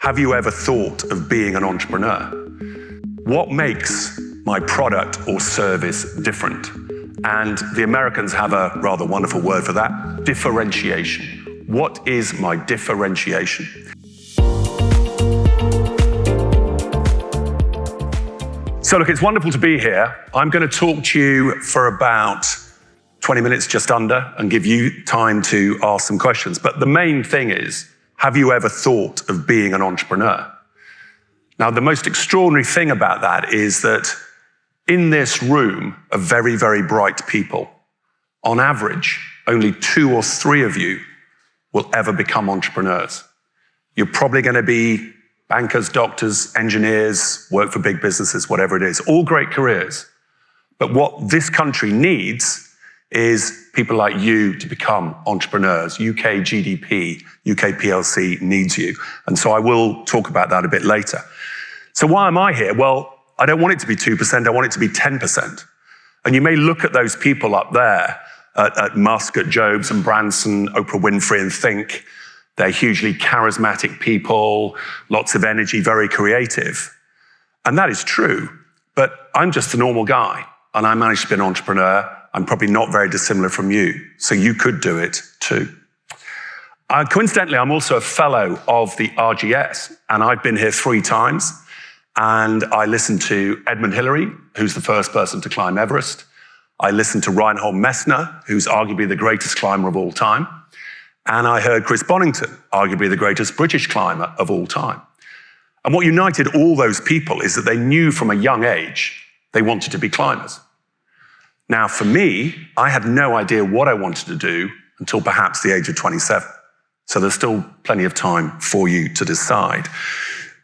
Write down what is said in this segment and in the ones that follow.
Have you ever thought of being an entrepreneur? What makes my product or service different? And the Americans have a rather wonderful word for that, differentiation. What is my differentiation? So look, it's wonderful to be here. I'm going to talk to you for about 20 minutes, just under, and give you time to ask some questions. But the main thing is, have you ever thought of being an entrepreneur? Now, the most extraordinary thing about that is that in this room of very, very bright people, on average, only 2 or 3 of you will ever become entrepreneurs. You're probably going to be bankers, doctors, engineers, work for big businesses, whatever it is, all great careers. But what this country needs is people like you to become entrepreneurs. UK GDP, UK PLC needs you. And so I will talk about that a bit later. So why am I here? Well, I don't want it to be 2%, I want it to be 10%. And you may look at those people up there, at Musk, at Jobs and Branson, Oprah Winfrey, and think they're hugely charismatic people, lots of energy, very creative. And that is true, but I'm just a normal guy, and I managed to be an entrepreneur. I'm probably not very dissimilar from you, so you could do it too. Coincidentally, I'm also a fellow of the RGS, and I've been here 3 times, and I listened to Edmund Hillary, who's the first person to climb Everest. I listened to Reinhold Messner, who's arguably the greatest climber of all time, and I heard Chris Bonington, arguably the greatest British climber of all time. And what united all those people is that they knew from a young age they wanted to be climbers. Now, for me, I had no idea what I wanted to do until perhaps the age of 27. So there's still plenty of time for you to decide.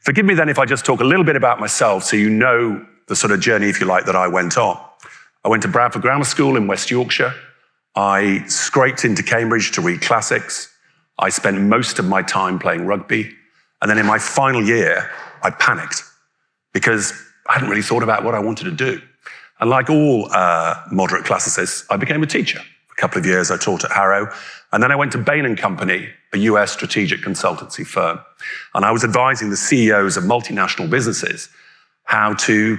Forgive me then if I just talk a little bit about myself so you know the sort of journey, if you like, that I went on. I went to Bradford Grammar School in West Yorkshire. I scraped into Cambridge to read classics. I spent most of my time playing rugby. And then in my final year, I panicked because I hadn't really thought about what I wanted to do. And like all moderate classicists, I became a teacher. For a couple of years, I taught at Harrow. And then I went to Bain & Company, a US strategic consultancy firm. And I was advising the CEOs of multinational businesses how to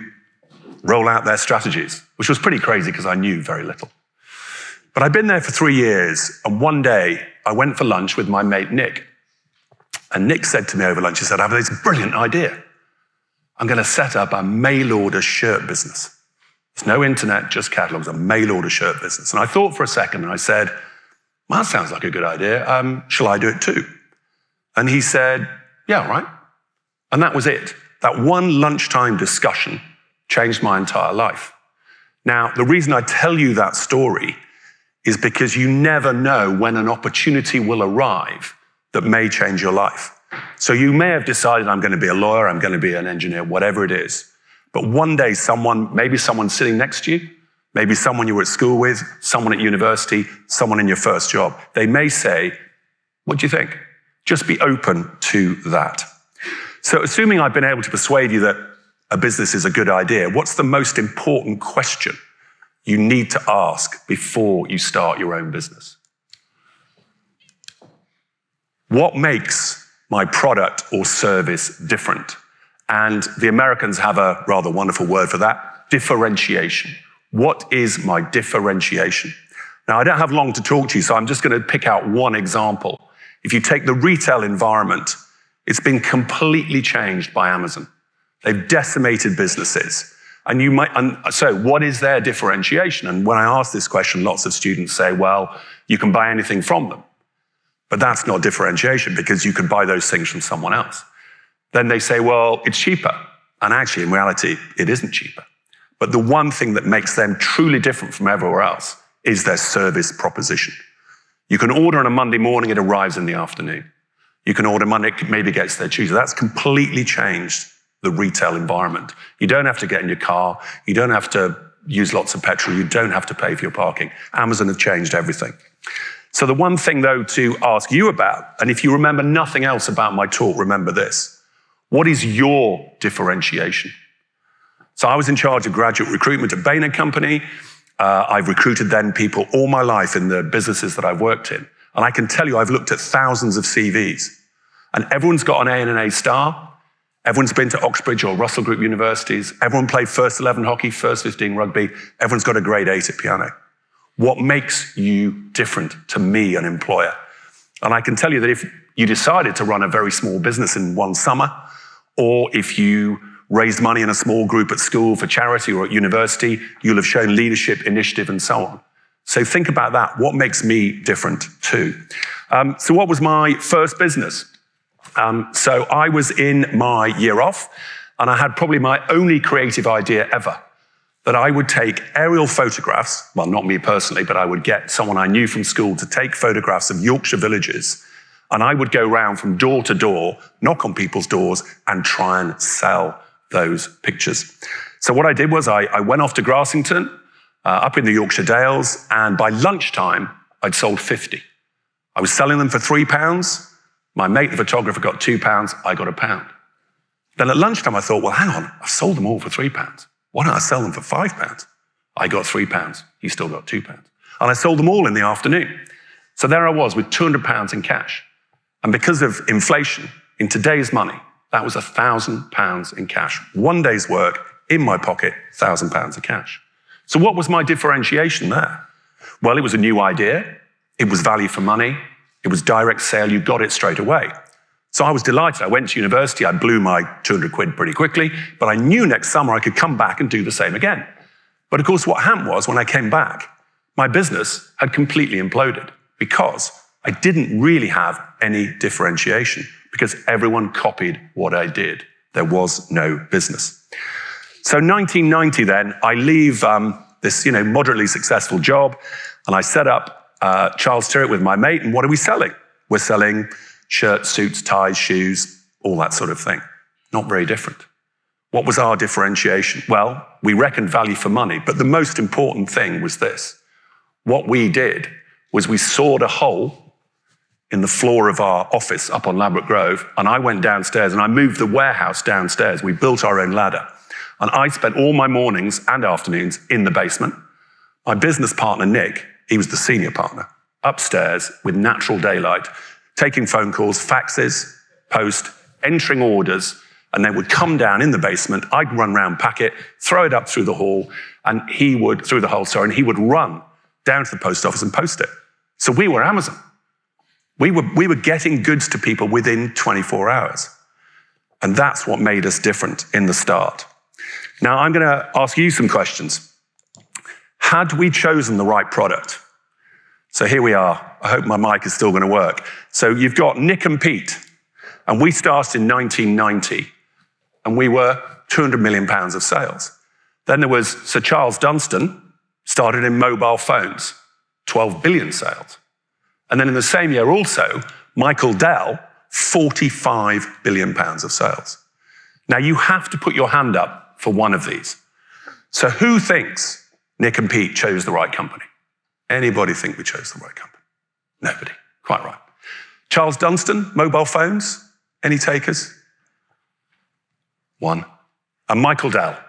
roll out their strategies, which was pretty crazy because I knew very little. But I'd been there for 3 years. And one day, I went for lunch with my mate, Nick. And Nick said to me over lunch, he said, I have this brilliant idea. I'm going to set up a mail-order shirt business. There's no internet, just catalogs, a mail-order shirt business. And I thought for a second, and I said, well, that sounds like a good idea. Shall I do it too? And he said, yeah, all right. And that was it. That one lunchtime discussion changed my entire life. Now, the reason I tell you that story is because you never know when an opportunity will arrive that may change your life. So you may have decided, I'm going to be a lawyer, I'm going to be an engineer, whatever it is. But one day maybe someone sitting next to you, maybe someone you were at school with, someone at university, someone in your first job, they may say, what do you think? Just be open to that. So assuming I've been able to persuade you that a business is a good idea, what's the most important question you need to ask before you start your own business? What makes my product or service different? And the Americans have a rather wonderful word for that, differentiation. What is my differentiation? Now, I don't have long to talk to you, so I'm just going to pick out one example. If you take the retail environment, it's been completely changed by Amazon. They've decimated businesses. So what is their differentiation? And when I ask this question, lots of students say, well, you can buy anything from them. But that's not differentiation because you can buy those things from someone else. Then they say, well, it's cheaper. And actually, in reality, it isn't cheaper. But the one thing that makes them truly different from everywhere else is their service proposition. You can order on a Monday morning, it arrives in the afternoon. You can order Monday, it maybe gets there Tuesday. That's completely changed the retail environment. You don't have to get in your car. You don't have to use lots of petrol. You don't have to pay for your parking. Amazon have changed everything. So the one thing, though, to ask you about, and if you remember nothing else about my talk, remember this. What is your differentiation? So I was in charge of graduate recruitment at Bain & Company. I've recruited then people all my life in the businesses that I've worked in. And I can tell you, I've looked at thousands of CVs. And everyone's got an A and an A star. Everyone's been to Oxbridge or Russell Group universities. Everyone played first 11 hockey, first 15 rugby. Everyone's got a grade 8 at piano. What makes you different to me, an employer? And I can tell you that if you decided to run a very small business in one summer, or if you raised money in a small group at school for charity or at university, you'll have shown leadership, initiative, and so on. So think about that. What makes me different too? So what was my first business? So I was in my year off, and I had probably my only creative idea ever, that I would take aerial photographs, well, not me personally, but I would get someone I knew from school to take photographs of Yorkshire villages, and I would go around from door to door, knock on people's doors, and try and sell those pictures. So what I did was I went off to Grassington, up in the Yorkshire Dales, and by lunchtime, I'd sold 50. I was selling them for £3. My mate, the photographer, got £2. I got £1. Then at lunchtime, I thought, well, hang on, I've sold them all for £3. Why don't I sell them for £5? I got £3. He still got £2. And I sold them all in the afternoon. So there I was with £200 in cash. And because of inflation, in today's money, that was £1,000 in cash. One day's work in my pocket, £1,000 of cash. So what was my differentiation there? Well, it was a new idea. It was value for money. It was direct sale. You got it straight away. So I was delighted. I went to university. I blew my 200 quid pretty quickly, but I knew next summer I could come back and do the same again. But of course, what happened was when I came back, my business had completely imploded because I didn't really have any differentiation because everyone copied what I did. There was no business. So 1990 then, I leave this moderately successful job, and I set up Charles Tyrwhitt with my mate, and what are we selling? We're selling shirts, suits, ties, shoes, all that sort of thing. Not very different. What was our differentiation? Well, we reckoned value for money, but the most important thing was this. What we did was we sawed a hole in the floor of our office up on Ladbroke Grove, and I went downstairs and I moved the warehouse downstairs. We built our own ladder. And I spent all my mornings and afternoons in the basement. My business partner, Nick, he was the senior partner, upstairs with natural daylight, taking phone calls, faxes, post, entering orders, and they would come down in the basement. I'd run round, pack it, throw it up through the hall, and he would run down to the post office and post it. So we were Amazon. We were getting goods to people within 24 hours. And that's what made us different in the start. Now, I'm going to ask you some questions. Had we chosen the right product? So here we are. I hope my mic is still going to work. So you've got Nick and Pete, and we started in 1990, and we were £200 million of sales. Then there was Sir Charles Dunstan, started in mobile phones, 12 billion sales. And then in the same year also, Michael Dell, 45 billion pounds of sales. Now you have to put your hand up for one of these. So who thinks Nick and Pete chose the right company? Anybody think we chose the right company? Nobody. Quite right. Charles Dunstan, mobile phones. Any takers? One. And Michael Dell.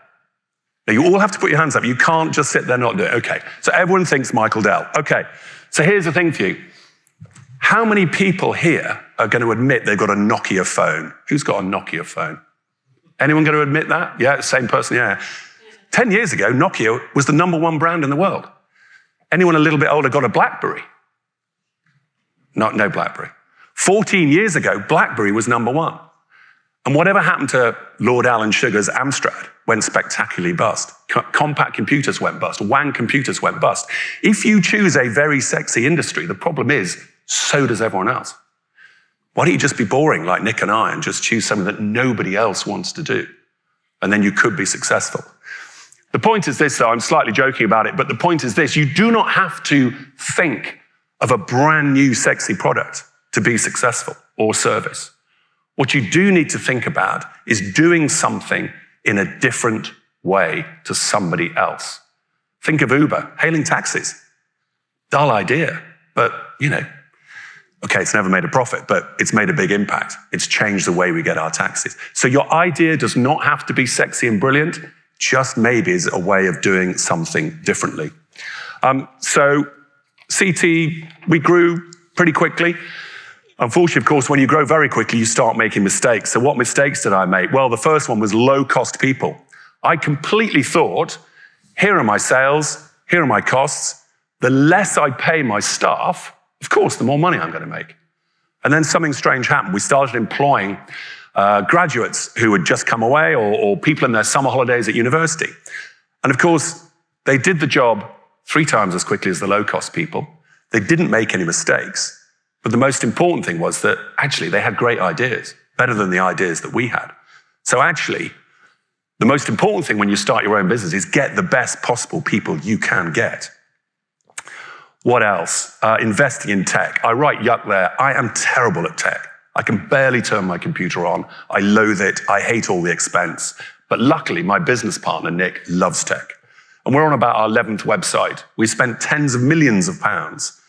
Now you all have to put your hands up. You can't just sit there not do it. Okay. So everyone thinks Michael Dell. Okay. So here's the thing for you. How many people here are going to admit they've got a Nokia phone? Who's got a Nokia phone? Anyone going to admit that? Yeah, same person, yeah. 10 years ago, Nokia was the #1 brand in the world. Anyone a little bit older got a BlackBerry? No BlackBerry. 14 years ago, BlackBerry was #1. And whatever happened to Lord Alan Sugar's Amstrad went spectacularly bust. Compact computers went bust. WAN computers went bust. If you choose a very sexy industry, the problem is, so does everyone else. Why don't you just be boring like Nick and I and just choose something that nobody else wants to do? And then you could be successful. The point is this, though, I'm slightly joking about it, but the point is this, you do not have to think of a brand new sexy product to be successful or service. What you do need to think about is doing something in a different way to somebody else. Think of Uber, hailing taxis. Dull idea, but, okay, it's never made a profit, but it's made a big impact. It's changed the way we get our taxis. So your idea does not have to be sexy and brilliant, just maybe is a way of doing something differently. So CT, we grew pretty quickly. Unfortunately, of course, when you grow very quickly, you start making mistakes. So what mistakes did I make? Well, the first one was low-cost people. I completely thought, here are my sales, here are my costs. The less I pay my staff, of course, the more money I'm going to make. And then something strange happened. We started employing graduates who had just come away or people in their summer holidays at university. And of course, they did the job 3 times as quickly as the low-cost people. They didn't make any mistakes. But the most important thing was that actually they had great ideas, better than the ideas that we had. So actually, the most important thing when you start your own business is get the best possible people you can get. What else? Investing in tech. I write yuck there. I am terrible at tech. I can barely turn my computer on. I loathe it. I hate all the expense. But luckily, my business partner, Nick, loves tech. And we're on about our 11th website. We spent tens of millions of pounds.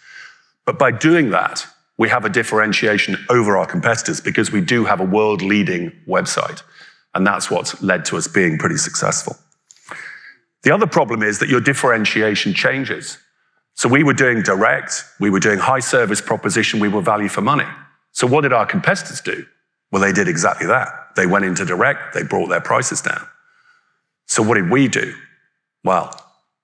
But by doing that, we have a differentiation over our competitors because we do have a world-leading website. And that's what's led to us being pretty successful. The other problem is that your differentiation changes. So we were doing direct, we were doing high service proposition, we were value for money. So what did our competitors do? Well, they did exactly that. They went into direct, they brought their prices down. So what did we do? Well,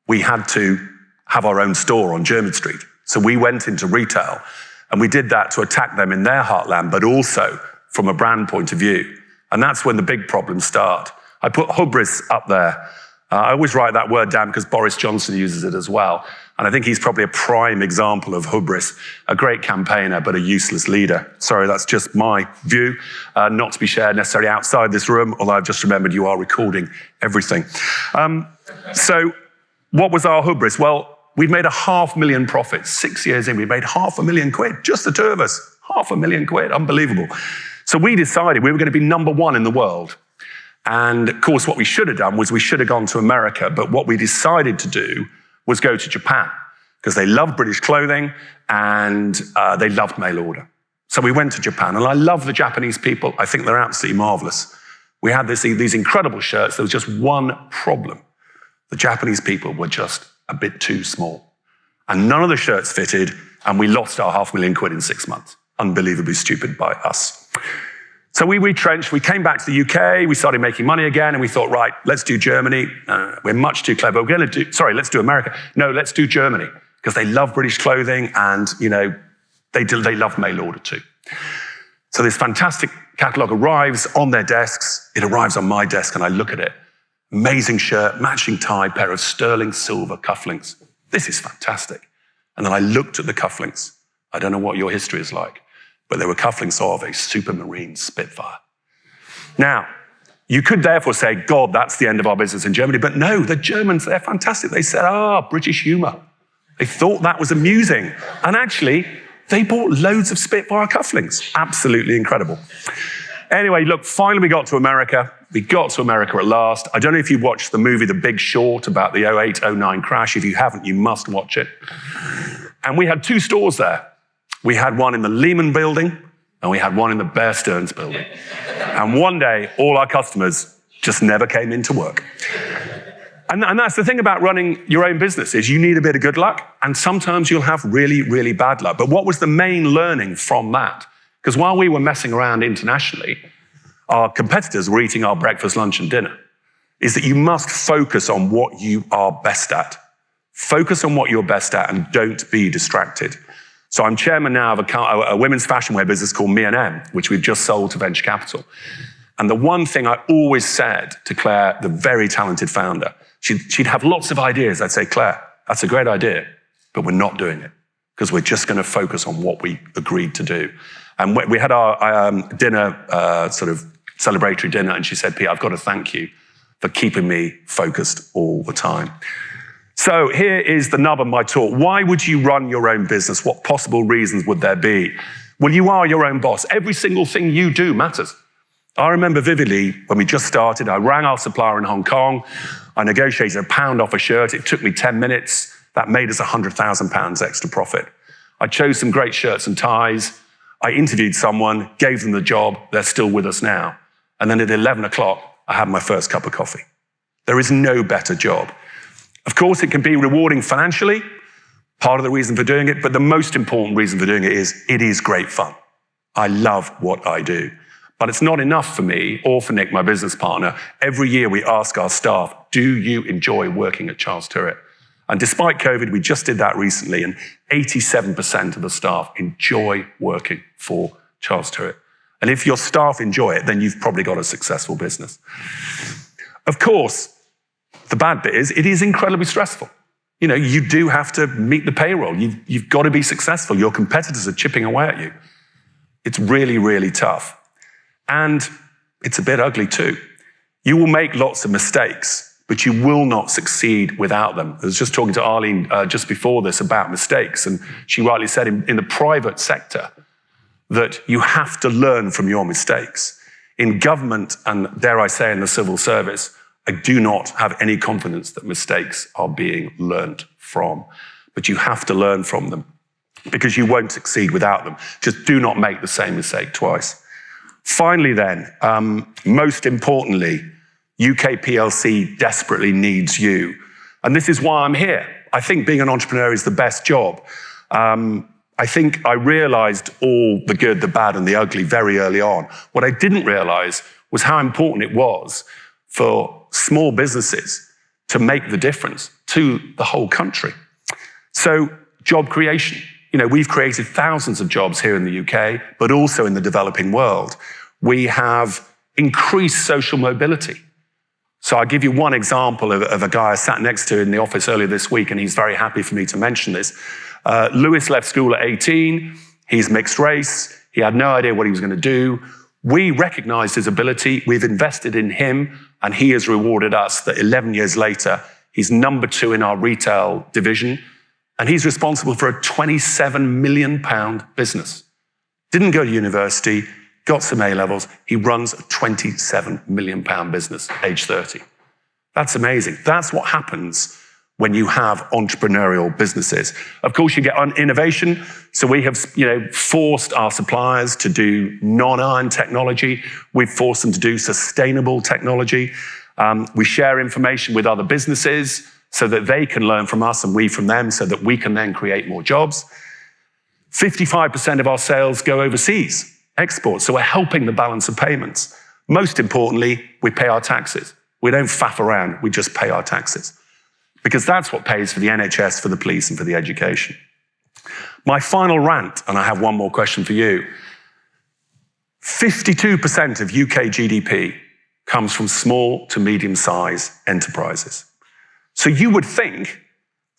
we had to have our own store on Jermyn Street. So we went into retail. And we did that to attack them in their heartland, but also from a brand point of view. And that's when the big problems start. I put hubris up there. I always write that word down because Boris Johnson uses it as well. And I think he's probably a prime example of hubris, a great campaigner, but a useless leader. Sorry, that's just my view, not to be shared necessarily outside this room, although I've just remembered you are recording everything. So what was our hubris? Well, we'd made $500,000 profit. 6 years in, we made £500,000, just the two of us. £500,000, unbelievable. So we decided we were going to be number 1 in the world. And of course, what we should have done was we should have gone to America. But what we decided to do was go to Japan because they loved British clothing and they loved mail order. So we went to Japan, and I love the Japanese people. I think they're absolutely marvelous. We had these incredible shirts. There was just one problem. The Japanese people were just a bit too small. And none of the shirts fitted, and we lost our £500,000 in 6 months. Unbelievably stupid by us. So we retrenched, we came back to the UK, we started making money again, and we thought, right, let's do Germany. We're much too clever. Let's do America. No, let's do Germany, because they love British clothing, and they love mail order too. So this fantastic catalogue arrives on their desks. It arrives on my desk, and I look at it. Amazing shirt, matching tie, pair of sterling silver cufflinks. This is fantastic. And then I looked at the cufflinks. I don't know what your history is like, but they were cufflinks of a Supermarine Spitfire. Now, you could therefore say, God, that's the end of our business in Germany. But no, the Germans, they're fantastic. They said, British humor. They thought that was amusing. And actually, they bought loads of Spitfire cufflinks. Absolutely incredible. Anyway, look, finally we got to America. We got to America at last. I don't know if you watched the movie The Big Short about the 08-09 crash. If you haven't, you must watch it. And we had 2 stores there. We had one in the Lehman building, and we had one in the Bear Stearns building. And one day, all our customers just never came into work. And that's the thing about running your own business, is you need a bit of good luck, and sometimes you'll have really, really bad luck. But what was the main learning from that? Because while we were messing around internationally, our competitors were eating our breakfast, lunch, and dinner, is that you must focus on what you are best at. Focus on what you're best at and don't be distracted. So I'm chairman now of a women's fashion wear business called Me&M, which we've just sold to venture capital. And the one thing I always said to Claire, the very talented founder, she'd have lots of ideas. I'd say, Claire, that's a great idea, but we're not doing it because we're just going to focus on what we agreed to do. And we had our dinner, sort of celebratory dinner, and she said, Pete, I've got to thank you for keeping me focused all the time. So here is the nub of my talk. Why would you run your own business? What possible reasons would there be? Well, you are your own boss. Every single thing you do matters. I remember vividly when we just started, I rang our supplier in Hong Kong. I negotiated £1 off a shirt. It took me 10 minutes. That made us £100,000 extra profit. I chose some great shirts and ties. I interviewed someone, gave them the job. They're still with us now. And then at 11 o'clock, I had my first cup of coffee. There is no better job. Of course, it can be rewarding financially, part of the reason for doing it, but the most important reason for doing it is great fun. I love what I do. But it's not enough for me or for Nick, my business partner. Every year we ask our staff, do you enjoy working at Charles Tyrwhitt? And despite COVID, we just did that recently, and 87% of the staff enjoy working for Charles Tyrwhitt. And if your staff enjoy it, then you've probably got a successful business. Of course, the bad bit is it is incredibly stressful. You know, you do have to meet the payroll. You've got to be successful. Your competitors are chipping away at you. It's really, really tough. And it's a bit ugly too. You will make lots of mistakes, but you will not succeed without them. I was just talking to Arlene just before this about mistakes, and she rightly said in the private sector that you have to learn from your mistakes. In government, and dare I say in the civil service, I do not have any confidence that mistakes are being learned from. But you have to learn from them because you won't succeed without them. Just do not make the same mistake twice. Finally then, most importantly, UK PLC desperately needs you. And this is why I'm here. I think being an entrepreneur is the best job. I think I realized all the good, the bad, and the ugly very early on. What I didn't realize was how important it was for small businesses to make the difference to the whole country. So, job creation. You know, we've created thousands of jobs here in the UK, but also in the developing world. We have increased social mobility. So I'll give you one example of a guy I sat next to in the office earlier this week, and he's very happy for me to mention this. Lewis left school at 18. He's mixed race. He had no idea what he was going to do. We recognized his ability. We've invested in him, and he has rewarded us that 11 years later, he's number 2 in our retail division, and he's responsible for a £27 million business. Didn't go to university, got some A-levels. He runs a £27 million business, age 30. That's amazing. That's what happens when you have entrepreneurial businesses. Of course, you get innovation. So we have, forced our suppliers to do non-iron technology. We've forced them to do sustainable technology. We share information with other businesses so that they can learn from us and we from them, so that we can then create more jobs. 55% of our sales go overseas, exports. So we're helping the balance of payments. Most importantly, we pay our taxes. We don't faff around, we just pay our taxes. Because that's what pays for the NHS, for the police, and for the education. My final rant, and I have one more question for you. 52% of UK GDP comes from small to medium-sized enterprises. So you would think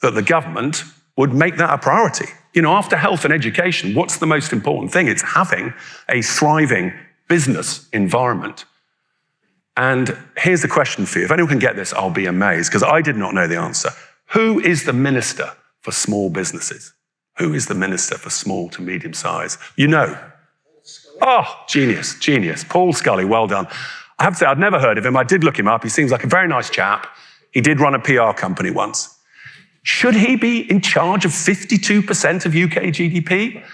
that the government would make that a priority. You know, after health and education, what's the most important thing? It's having a thriving business environment. And here's the question for you. If anyone can get this, I'll be amazed, because I did not know the answer. Who is the minister for small businesses? Who is the minister for small to medium size? You know. Oh, genius, genius. Paul Scully, well done. I have to say, I'd never heard of him. I did look him up. He seems like a very nice chap. He did run a PR company once. Should he be in charge of 52% of UK GDP?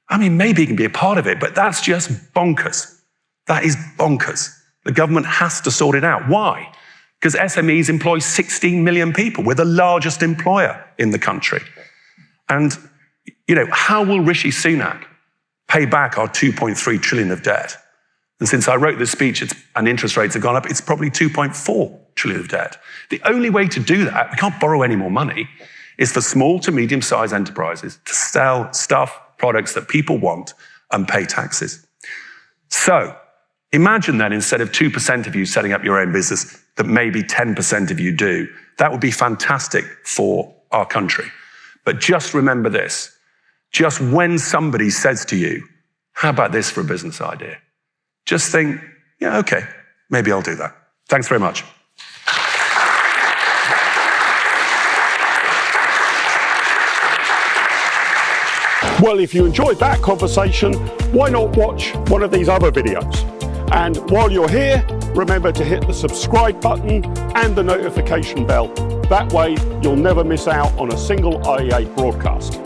I mean, maybe he can be a part of it, but that's just bonkers. That is bonkers. The government has to sort it out. Why? Because SMEs employ 16 million people. We're the largest employer in the country. And, how will Rishi Sunak pay back our 2.3 trillion of debt? And since I wrote this speech and interest rates have gone up, it's probably 2.4 trillion of debt. The only way to do that, we can't borrow any more money, is for small to medium-sized enterprises to sell stuff, products that people want and pay taxes. So, imagine then, instead of 2% of you setting up your own business, that maybe 10% of you do. That would be fantastic for our country. But just remember this. Just when somebody says to you, how about this for a business idea? Just think, yeah, okay, maybe I'll do that. Thanks very much. Well, if you enjoyed that conversation, why not watch one of these other videos? And while you're here, remember to hit the subscribe button and the notification bell. That way, you'll never miss out on a single IEA broadcast.